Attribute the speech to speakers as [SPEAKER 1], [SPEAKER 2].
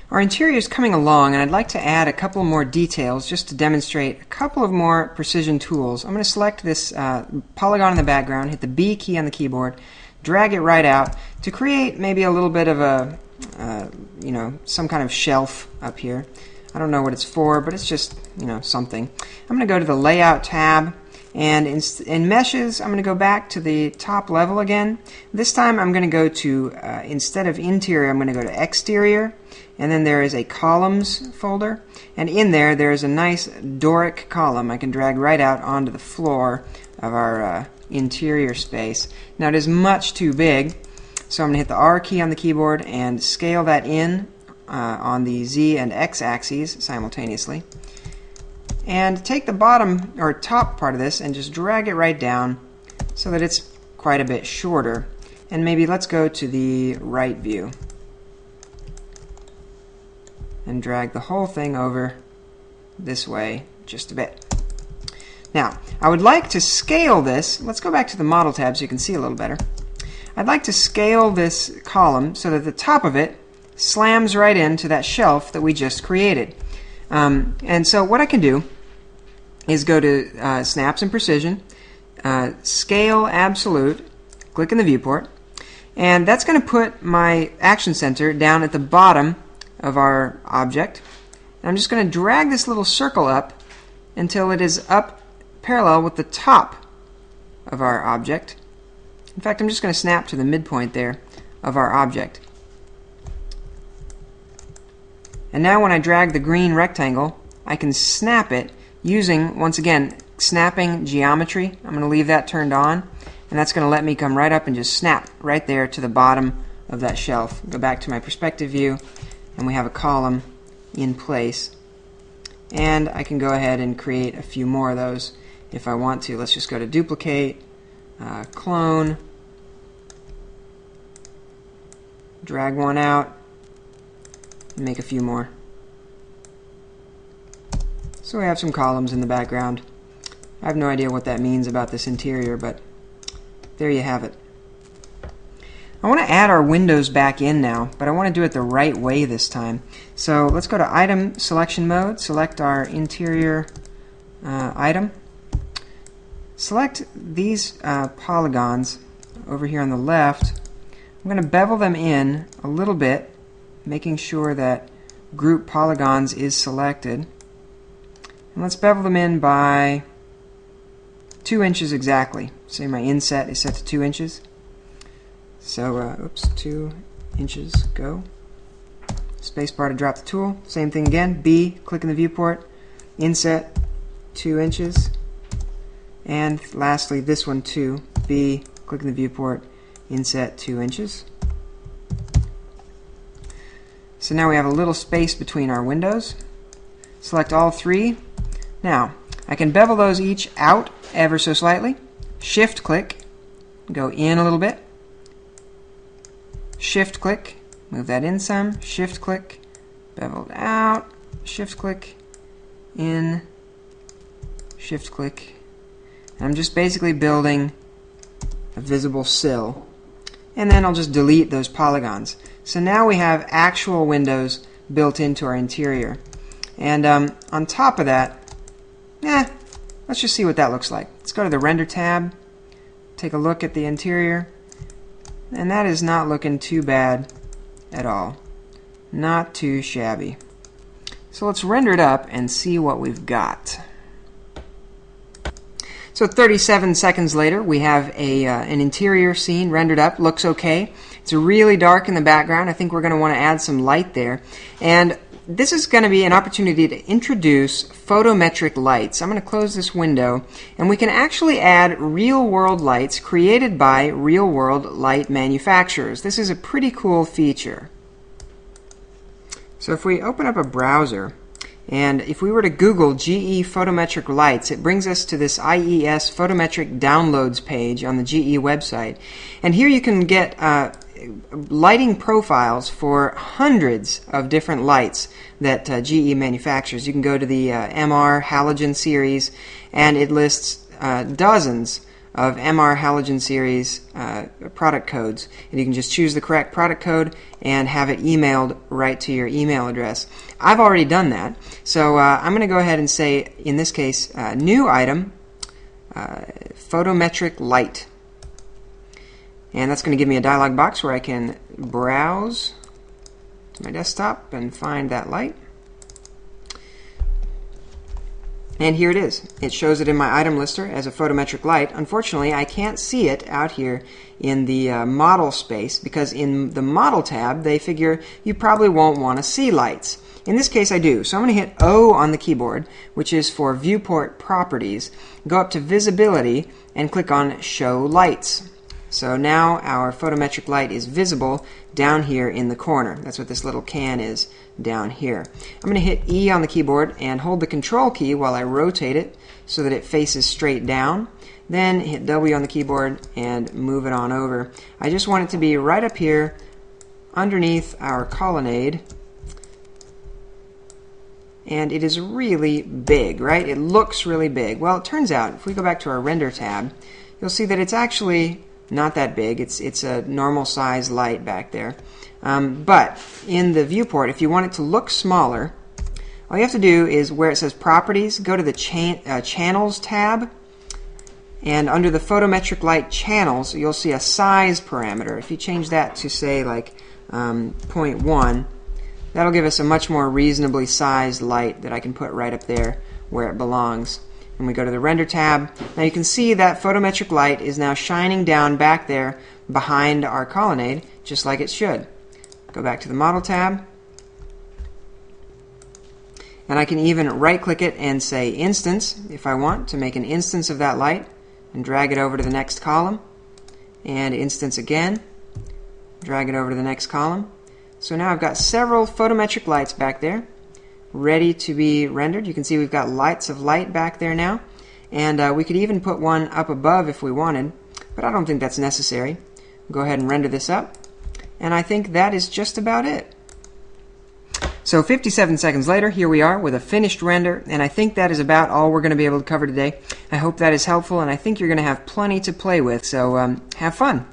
[SPEAKER 1] Our interior is coming along, and I'd like to add a couple more details just to demonstrate a couple of more precision tools. I'm going to select this polygon in the background, hit the B key on the keyboard, drag it right out to create maybe a little bit of a, some kind of shelf up here. I don't know what it's for, but it's just, something. I'm going to go to the Layout tab, and in Meshes, I'm going to go back to the top level again. This time I'm going to go to, instead of Interior, I'm going to go to Exterior, and then there is a Columns folder, and in there is a nice Doric column I can drag right out onto the floor of our interior space. Now it is much too big, so I'm going to hit the R key on the keyboard and scale that in on the Z and X axes simultaneously. And take the bottom or top part of this and just drag it right down so that it's quite a bit shorter. And maybe let's go to the right view and drag the whole thing over this way just a bit. Now, I would like to scale this. Let's go back to the Model tab so you can see a little better. I'd like to scale this column so that the top of it slams right into that shelf that we just created. And so what I can do is go to Snaps and Precision, Scale Absolute, click in the viewport, and that's going to put my action center down at the bottom of our object. And I'm just going to drag this little circle up until it is up parallel with the top of our object. In fact, I'm just going to snap to the midpoint there of our object. And now when I drag the green rectangle, I can snap it using, once again, snapping geometry. I'm going to leave that turned on, and that's going to let me come right up and just snap right there to the bottom of that shelf. Go back to my perspective view, and we have a column in place. And I can go ahead and create a few more of those if I want to. Let's just go to Duplicate, Clone, drag one out, and make a few more. So we have some columns in the background. I have no idea what that means about this interior, but there you have it. I want to add our windows back in now, but I want to do it the right way this time. So let's go to Item Selection Mode, select our interior item. Select these polygons over here on the left. I'm going to bevel them in a little bit, making sure that Group Polygons is selected. And let's bevel them in by 2 inches exactly. Say my inset is set to 2 inches. So, 2 inches, go. Spacebar to drop the tool. Same thing again, B, click in the viewport, inset, 2 inches. And lastly, this one too, B, click in the viewport, inset 2 inches. So now we have a little space between our windows. Select all three. Now, I can bevel those each out ever so slightly. Shift click, go in a little bit. Shift click, move that in some. Shift click, bevel it out. Shift click, in. Shift click. And I'm just basically building a visible sill. And then I'll just delete those polygons. So now we have actual windows built into our interior. And on top of that, let's just see what that looks like. Let's go to the Render tab, take a look at the interior, and that is not looking too bad at all. Not too shabby. So let's render it up and see what we've got. So 37 seconds later, we have an interior scene rendered up. Looks okay. It's really dark in the background. I think we're going to want to add some light there. And this is going to be an opportunity to introduce photometric lights. I'm going to close this window, and we can actually add real-world lights created by real-world light manufacturers. This is a pretty cool feature. So if we open up a browser, and if we were to Google GE photometric lights, it brings us to this IES photometric downloads page on the GE website. And here you can get lighting profiles for hundreds of different lights that GE manufactures. You can go to the MR halogen series, and it lists dozens of MR Halogen Series product codes. And you can just choose the correct product code and have it emailed right to your email address. I've already done that, so I'm going to go ahead and say, in this case, new item, photometric light. And that's going to give me a dialog box where I can browse to my desktop and find that light. And here it is. It shows it in my item lister as a photometric light. Unfortunately, I can't see it out here in the model space, because in the model tab they figure you probably won't want to see lights. In this case I do. So I'm going to hit O on the keyboard, which is for viewport properties. Go up to visibility and click on show lights. So now our photometric light is visible down here in the corner. That's what this little can is down here. I'm going to hit E on the keyboard and hold the control key while I rotate it so that it faces straight down. Then hit W on the keyboard and move it on over. I just want it to be right up here underneath our colonnade. And it is really big, right? It looks really big. Well, it turns out, if we go back to our render tab, you'll see that it's actually not that big. It's a normal size light back there. But in the viewport, if you want it to look smaller, all you have to do is, where it says Properties, go to the Channels tab, and under the photometric light channels, you'll see a size parameter. If you change that to, say, like 0.1, that'll give us a much more reasonably sized light that I can put right up there where it belongs. When we go to the Render tab, now you can see that photometric light is now shining down back there behind our colonnade, just like it should. Go back to the Model tab, and I can even right-click it and say Instance if I want to make an instance of that light, and drag it over to the next column, and instance again, drag it over to the next column. So now I've got several photometric lights back there ready to be rendered. You can see we've got lights of light back there now, and we could even put one up above if we wanted, but I don't think that's necessary. Go ahead and render this up, and I think that is just about it. So 57 seconds later, here we are with a finished render, and I think that is about all we're going to be able to cover today. I hope that is helpful, and I think you're going to have plenty to play with, so have fun.